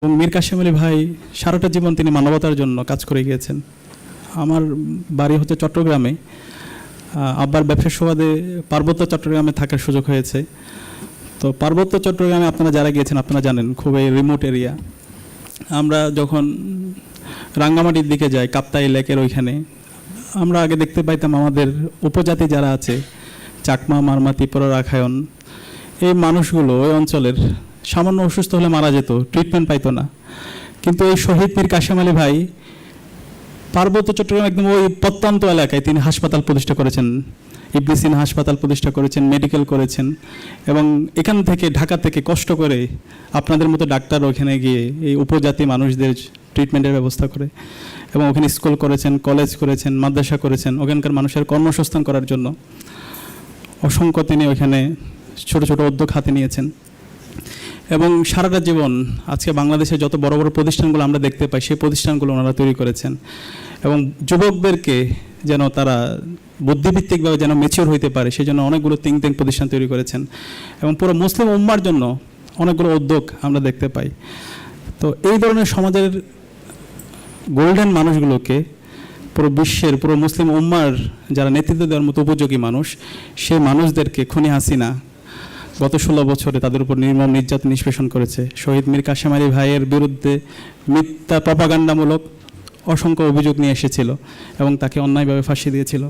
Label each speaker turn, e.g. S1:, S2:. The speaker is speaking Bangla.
S1: এবং মীর কাসেম আলী ভাই সারাটা জীবন তিনি মানবতার জন্য কাজ করে গিয়েছেন। আমার বাড়ি হচ্ছে চট্টগ্রামে, আব্বার ব্যবসার সুবাদে পার্বত্য চট্টগ্রামে থাকার সুযোগ হয়েছে। তো পার্বত্য চট্টগ্রামে আপনারা যারা গিয়েছেন আপনারা জানেন খুবই রিমোট এরিয়া। আমরা যখন রাঙ্গামাটির দিকে যাই, কাপ্তাই লেকের ওইখানে আমরা আগে দেখতে পাইতাম আমাদের উপজাতি যারা আছে, চাকমা, মারমা, ত্রিপুরা, রাখায়ন, এই মানুষগুলো ওই অঞ্চলের সামান্য অসুস্থ হলে মারা যেত, ট্রিটমেন্ট পাইতো না। কিন্তু এই শহীদ মীর কাসেম আলী ভাই পার্বত্য চট্টগ্রাম একদম ওই প্রত্যন্ত এলাকায় তিনি হাসপাতাল প্রতিষ্ঠা করেছেন, ইবনে সিনা হাসপাতাল প্রতিষ্ঠা করেছেন, মেডিকেল করেছেন। এবং এখান থেকে ঢাকা থেকে কষ্ট করে আপনাদের মতো ডাক্তার ওখানে গিয়ে এই উপজাতি মানুষদের ট্রিটমেন্টের ব্যবস্থা করে এবং ওখানে স্কুল করেছেন, কলেজ করেছেন, মাদ্রাসা করেছেন, ওখানকার মানুষের কর্মসংস্থান করার জন্য অসংখ্য তিনি ওইখানে ছোট ছোট উদ্যোগ হাতে নিয়েছেন। এবং সারাটা জীবন আজকে বাংলাদেশে যত বড় বড় প্রতিষ্ঠানগুলো আমরা দেখতে পাই সেই প্রতিষ্ঠানগুলো ওনারা তৈরি করেছেন এবং যুবকদেরকে যেন তারা বুদ্ধিভিত্তিকভাবে যেন ম্যাচিওর হইতে পারে সেই জন্য অনেকগুলো থিঙ্ক ট্যাঙ্ক প্রতিষ্ঠান তৈরি করেছেন এবং পুরো মুসলিম উম্মার জন্য অনেকগুলো উদ্যোগ আমরা দেখতে পাই। তো এই ধরনের সমাজের গোল্ডেন মানুষগুলোকে পুরো বিশ্বের পুরো মুসলিম উম্মার যারা নেতৃত্ব দেওয়ার মতো উপযোগী মানুষ, সেই মানুষদেরকে খুনি হাসিনা গত 16 বছরে তাদের উপর নির্মম নির্যাতন নিষ্পেষণ করেছে। শহীদ মীর কাসেম আলী ভাইয়ের বিরুদ্ধে মিথ্যা প্রপাগান্ডামূলক অসংখ্য অভিযোগ নিয়ে এসেছিল এবং তাকে অন্যায়ভাবে ফাঁসি দিয়েছিল।